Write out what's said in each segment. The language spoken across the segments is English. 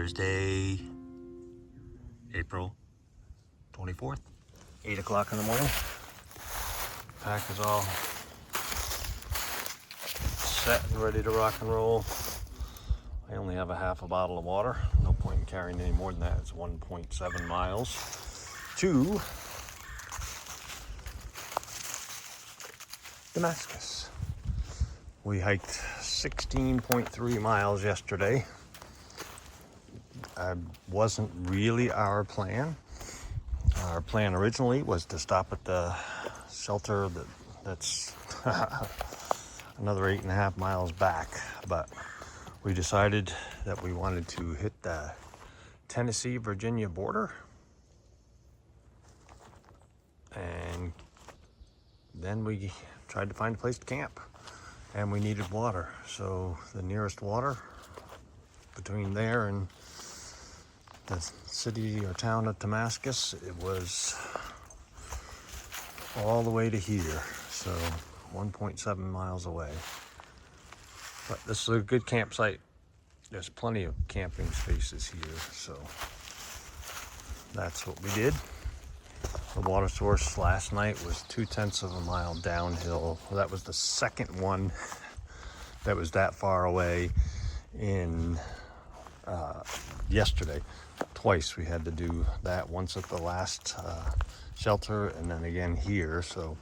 Thursday, April 24th, 8 o'clock in the morning. Pack is all set and ready to rock and roll. I only have a half a bottle of water. No point in carrying any more than that. It's 1.7 miles to Damascus. We hiked 16.3 miles yesterday. Wasn't really our plan. Our plan originally was to stop at the shelter that's another 8.5 miles back, but we decided that we wanted to hit the Tennessee-Virginia border, and then we tried to find a place to camp, and we needed water. So the nearest water between there and the city or town of Damascus, it was all the way to here, so 1.7 miles away. But this is a good campsite. There's plenty of camping spaces here, so that's what we did. The water source last night was 0.2 of a mile downhill. That was the second one that was that far away in yesterday. Twice we had to do that, once at the last shelter and then again here. So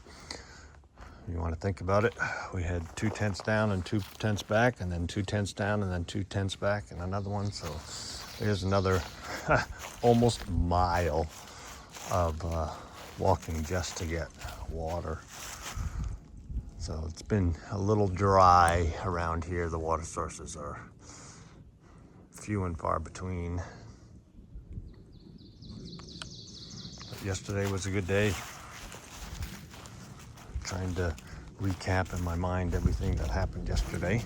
you want to think about it, we had 2 tents down and 2 tents back, and then 2 tents down and then 2 tents back and another one. So there's another almost mile of walking just to get water. So it's been a little dry around here. The water sources are few and far between. But yesterday was a good day. Trying to recap in my mind everything that happened yesterday.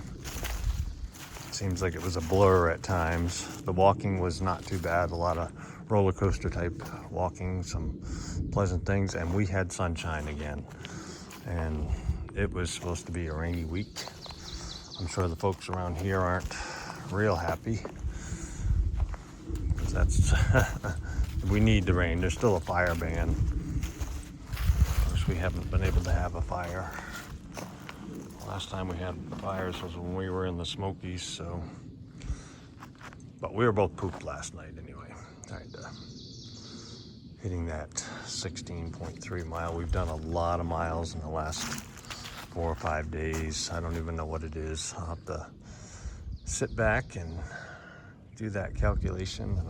It seems like it was a blur at times. The walking was not too bad. A lot of roller coaster type walking, some pleasant things, and we had sunshine again. And it was supposed to be a rainy week. I'm sure the folks around here aren't real happy, because that's we need the rain. There's still a fire ban. Of course, we haven't been able to have a fire. Last time we had fires was when we were in the Smokies, so. But we were both pooped last night anyway. Hitting that 16.3 mile. We've done a lot of miles in the last 4 or 5 days. I don't even know what it is. I'll have to sit back and do that calculation, and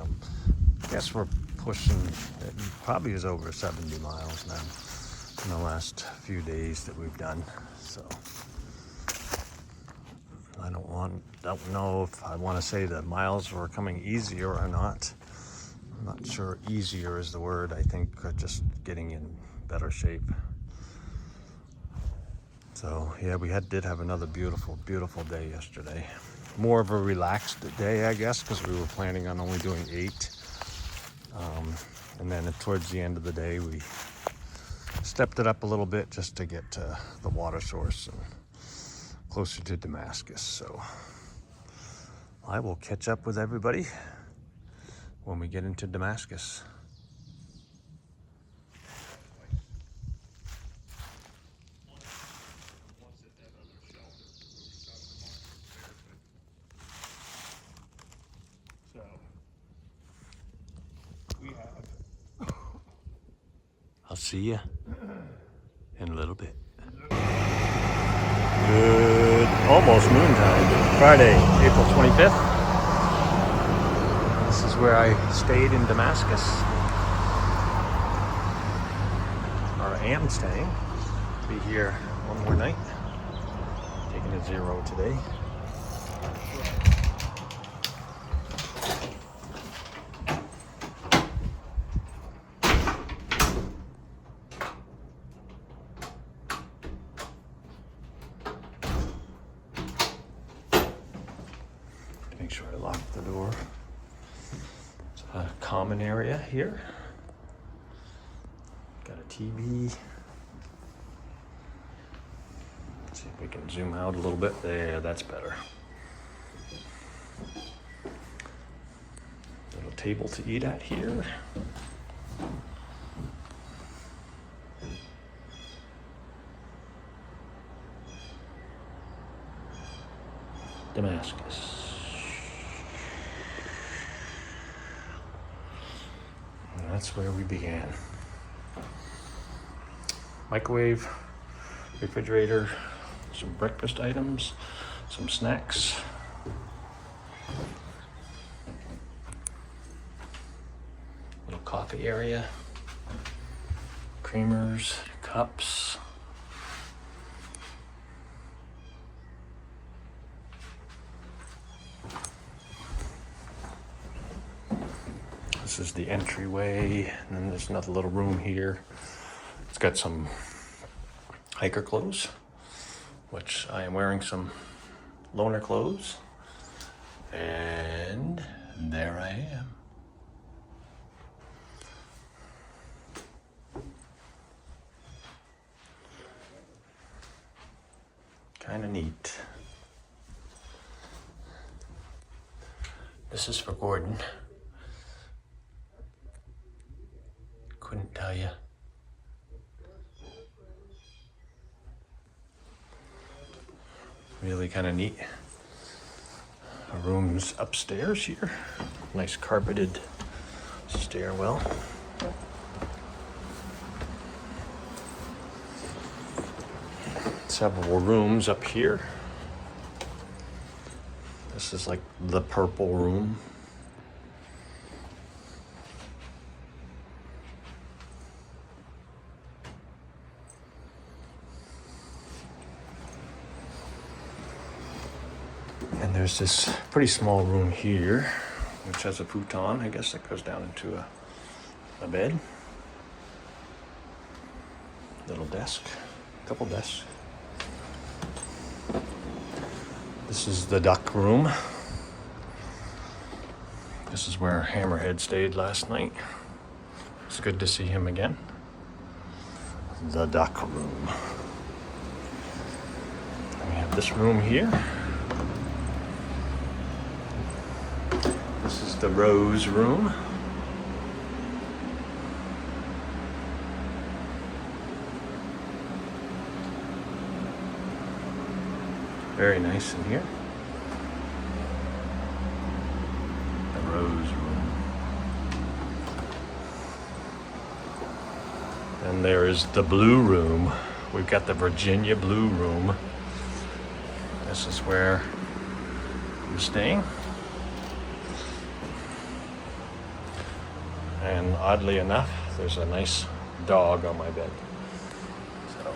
I guess we're pushing, it probably is over 70 miles now in the last few days that we've done. So I don't know if I want to say the miles were coming easier or not. I'm not sure easier is the word. I think just getting in better shape. So yeah, we did have another beautiful, beautiful day yesterday. More of a relaxed day, I guess, because we were planning on only doing 8. And then towards the end of the day, we stepped it up a little bit just to get to the water source and closer to Damascus. So I will catch up with everybody when we get into Damascus. I'll see you in a little bit. Good, almost noontime. Friday, April 25th. This is where I stayed in Damascus. Or am staying. Be here one more night. Taking a 0 today. Make sure I lock the door. It's a common area here. Got a TV. Let's see if we can zoom out a little bit. There, that's better. table to eat at here. Damascus. And that's where we began. Microwave, refrigerator, some breakfast items, some snacks. Little coffee area, creamers, cups. This is the entryway, and then there's another little room here. It's got some hiker clothes, which I am wearing some loner clothes. And there I am. Kind of neat. This is for Gordon. Couldn't tell you. Really kind of neat. Our room's upstairs here. Nice carpeted stairwell. Several rooms up here. This is like the purple room. And there's this pretty small room here, which has a futon, I guess, that goes down into a bed. Little desk, couple desks. This is the duck room. This is where Hammerhead stayed last night. It's good to see him again. The duck room. And we have this room here. This is the rose room. Very nice in here. The rose room. And there is the blue room. We've got the Virginia blue room. This is where I'm staying. And oddly enough, there's a nice dog on my bed. So.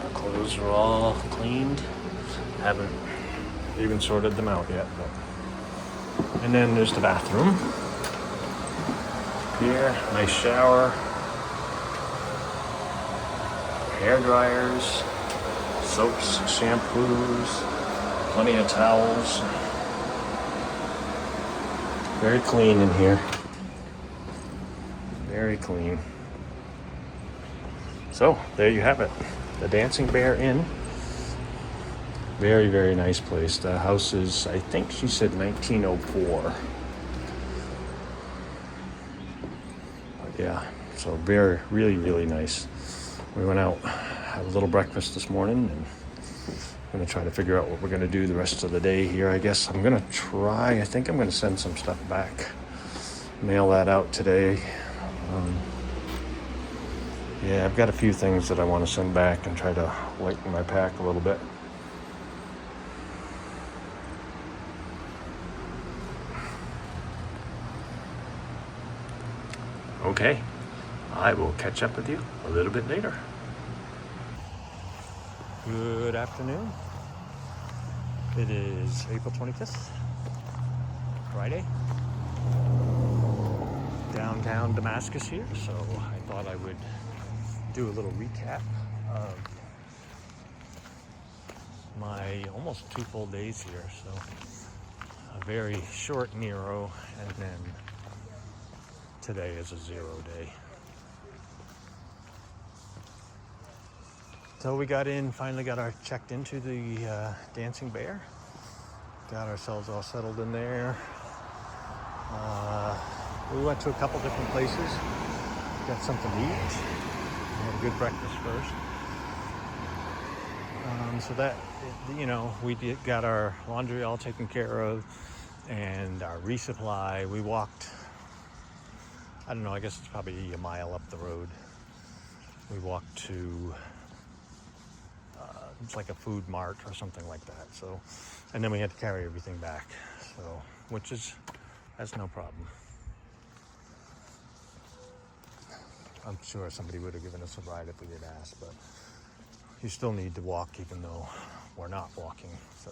Our clothes are all cleaned. Haven't even sorted them out yet. But. And then there's the bathroom. Here, nice shower. Hair dryers. Soaps, shampoos, plenty of towels. Very clean in here. Very clean. So, there you have it. The Dancing Bear Inn. Very, very nice place. The house is, I think she said 1904. But yeah, so very, really, really nice. We went out, had a little breakfast this morning, and I'm going to try to figure out what we're going to do the rest of the day here, I guess. I'm going to try, I think I'm going to send some stuff back. Mail that out today. Yeah, I've got a few things that I want to send back and try to lighten my pack a little bit. Okay, I will catch up with you a little bit later. Good afternoon. It is April 25th, Friday. Downtown Damascus here, so I thought I would do a little recap of my almost 2 full days here. So a very short Nero, and then today is a 0 day. So we got in, finally got checked into the Dancing Bear. Got ourselves all settled in there. We went to a couple different places. Got something to eat. We had a good breakfast first. So that, we got our laundry all taken care of and our resupply. We walked, I don't know, I guess it's probably a mile up the road. We walked to, it's like a food mart or something like that. So, and then we had to carry everything back. So, that's no problem. I'm sure somebody would have given us a ride if we had asked, but you still need to walk even though we're not walking. So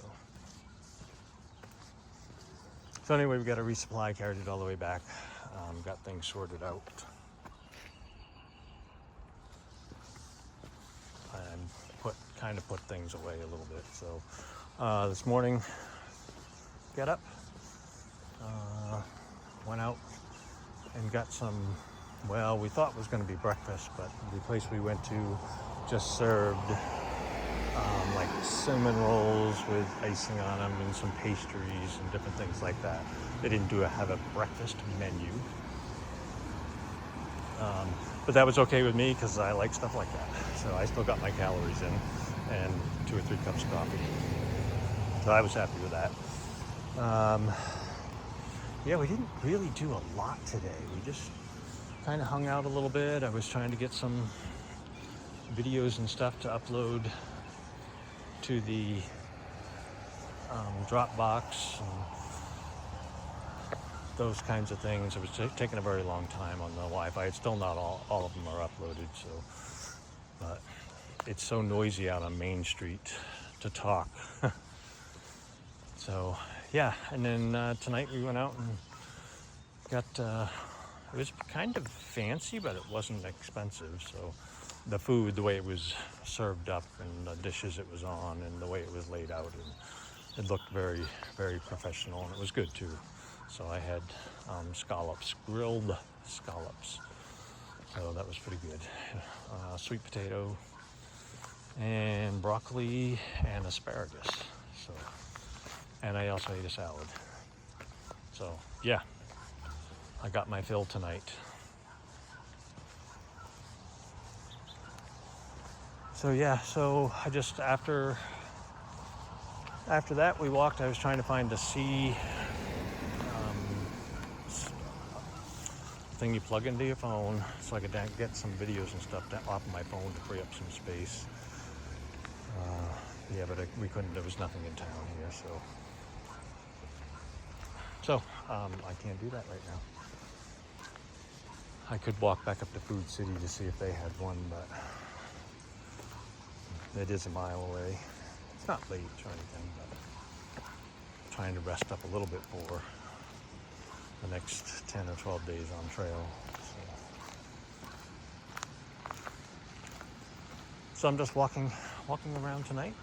anyway, we got a resupply, carried it all the way back, got things sorted out, and put things away a little bit. So this morning, got up, went out and got some, well, we thought it was going to be breakfast, but the place we went to just served like cinnamon rolls with icing on them and some pastries and different things like that. They didn't have a breakfast menu. But that was okay with me because I like stuff like that. So I still got my calories in and 2 or 3 cups of coffee. So I was happy with that. Yeah, we didn't really do a lot today. We just kind of hung out a little bit. I was trying to get some videos and stuff to upload to the Dropbox and those kinds of things. It was taking a very long time on the Wi-Fi. It's still not all of them are uploaded, so, but it's so noisy out on Main Street to talk. So yeah, and then tonight we went out and got, it was kind of fancy, but it wasn't expensive. So the food, the way it was served up and the dishes it was on and the way it was laid out, and it looked very, very professional, and it was good too. So I had scallops, grilled scallops. So that was pretty good. Sweet potato and broccoli and asparagus. So, and I also ate a salad. So yeah, I got my fill tonight. So yeah, so I just, after that we walked, I was trying to find the C thing you plug into your phone so I could get some videos and stuff off of my phone to free up some space. Yeah, but we couldn't, there was nothing in town here, so I can't do that right now. I could walk back up to Food City to see if they had one, but it is a mile away. It's not late or anything, but I'm trying to rest up a little bit for the next 10 or 12 days on trail. So I'm just walking around tonight.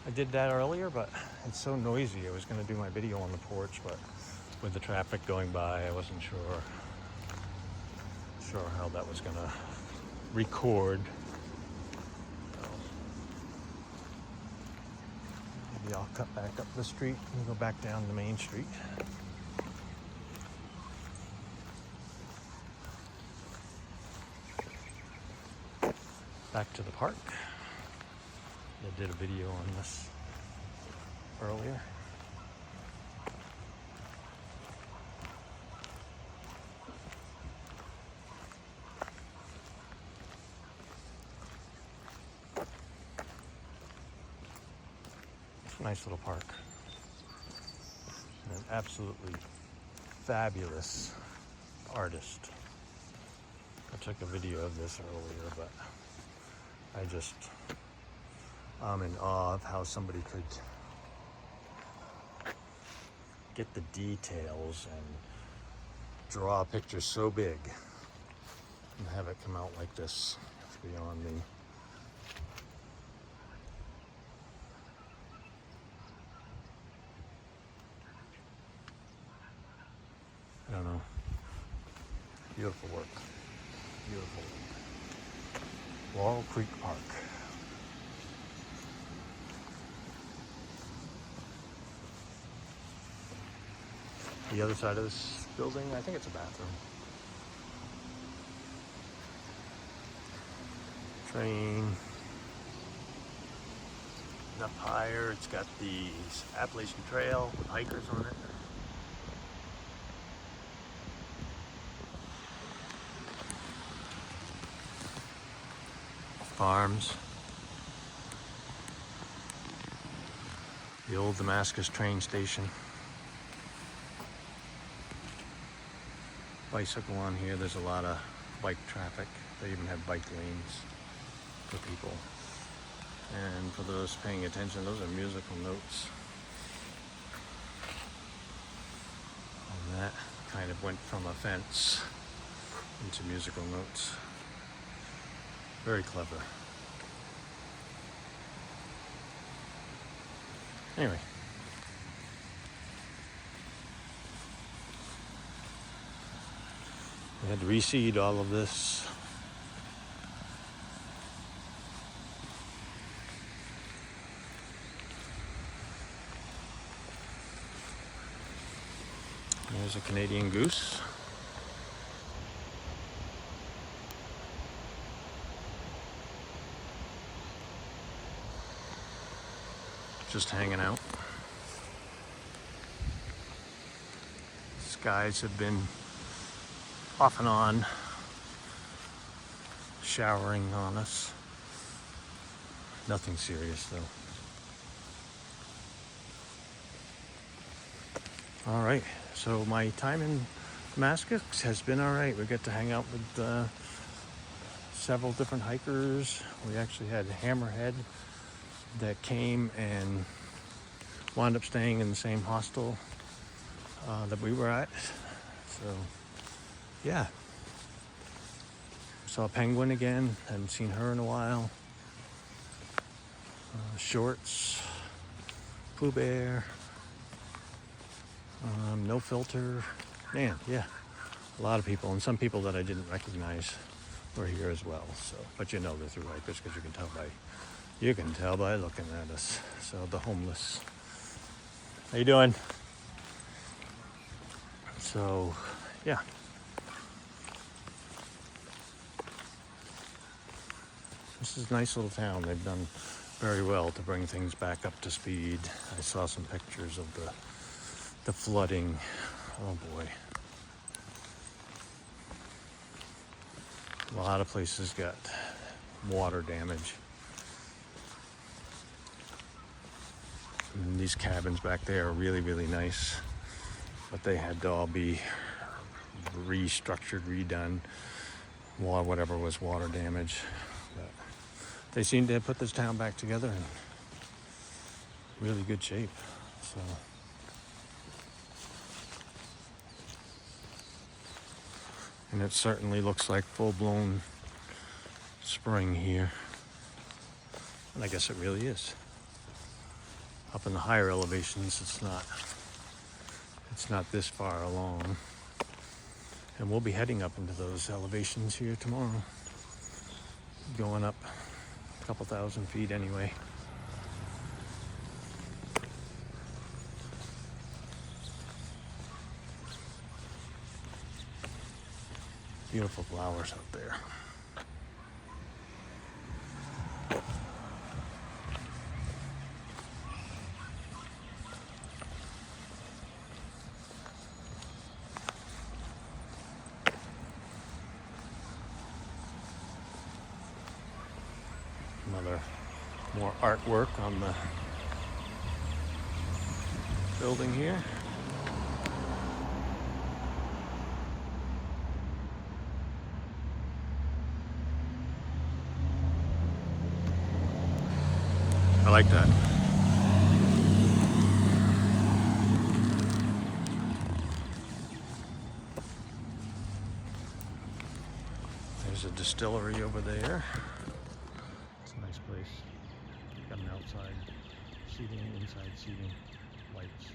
I did that earlier, but it's so noisy. I was going to do my video on the porch, but with the traffic going by, I wasn't sure how that was going to record. So maybe I'll cut back up the street and go back down the main street. Back to the park. I did a video on this earlier. It's a nice little park. And an absolutely fabulous artist. I took a video of this earlier, but I'm in awe of how somebody could get the details and draw a picture so big and have it come out like this. It's beyond me. I don't know. Beautiful work. Beautiful work. Laurel Creek Park. the other side of this building. I think it's a bathroom. Train. And up higher, it's got the Appalachian Trail with hikers on it. Farms. The old Damascus train station. Bicycle on here. There's a lot of bike traffic. They even have bike lanes for people. And for those paying attention, those are musical notes. And that kind of went from a fence into musical notes. Very clever. Anyway. We had to reseed all of this. There's a Canadian goose. Just hanging out. Skies have been off and on showering on us. Nothing serious though. All right, so my time in Damascus has been all right. We got to hang out with several different hikers. We actually had Hammerhead that came and wound up staying in the same hostel that we were at. So, yeah. Saw Penguin again. Hadn't seen her in a while. Shorts, Pooh Bear, No Filter. Man, yeah. A lot of people, and some people that I didn't recognize were here as well. So, but you know they're thru-hikers because you can tell by looking at us. So the homeless. How you doing? So, yeah. This is a nice little town. They've done very well to bring things back up to speed. I saw some pictures of the flooding. Oh boy. A lot of places got water damage. And these cabins back there are really, really nice, but they had to all be restructured, redone, whatever was water damage. But they seem to have put this town back together in really good shape. So, and it certainly looks like full-blown spring here, and I guess it really is. Up in the higher elevations, it's not this far along. And we'll be heading up into those elevations here tomorrow. Going up a couple thousand feet anyway. Beautiful flowers out there. More artwork on the building here. I like that. There's a distillery over there. It's a nice place. Got an outside seating, inside seating, lights.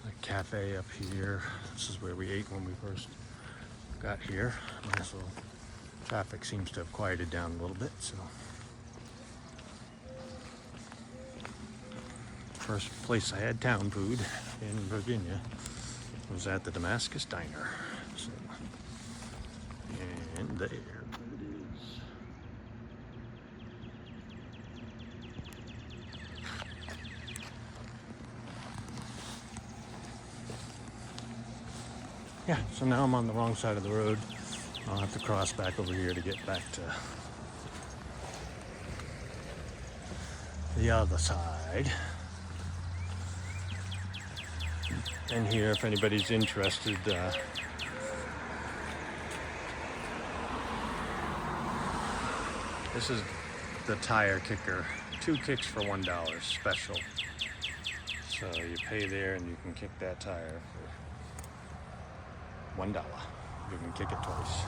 A cafe up here. This is where we ate when we first got here. Also, traffic seems to have quieted down a little bit, so first place I had town food in Virginia was at the Damascus Diner. So, and there it is. Yeah, so now I'm on the wrong side of the road. I'll have to cross back over here to get back to the other side. And here, if anybody's interested, this is the tire kicker. 2 kicks for $1 special. So you pay there and you can kick that tire for $1. You can kick it twice.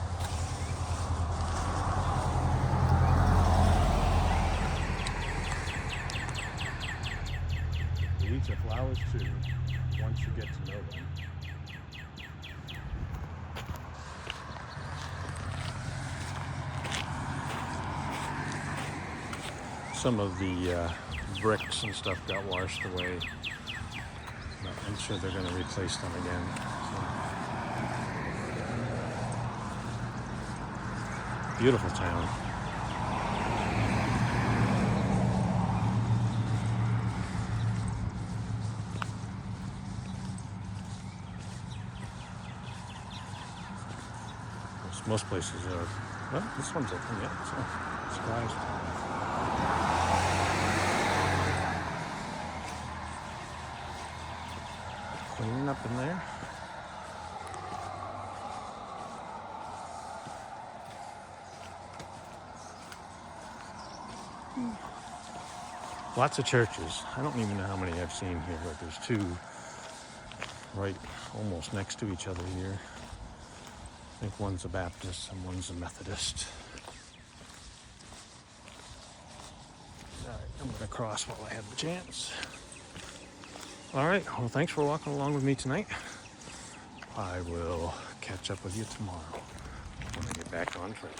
The weeds are flowers too, once you get to know them. Some of the bricks and stuff got washed away. But I'm sure they're going to replace them again. So. Beautiful town. Most places are, well, this one's open yet, so surprised. Cleaning up in there. Lots of churches. I don't even know how many I've seen here, but there's 2 right almost next to each other here. I think one's a Baptist and one's a Methodist. All right, I'm going to cross while I have the chance. All right, well, thanks for walking along with me tonight. I will catch up with you tomorrow when I get back on trail.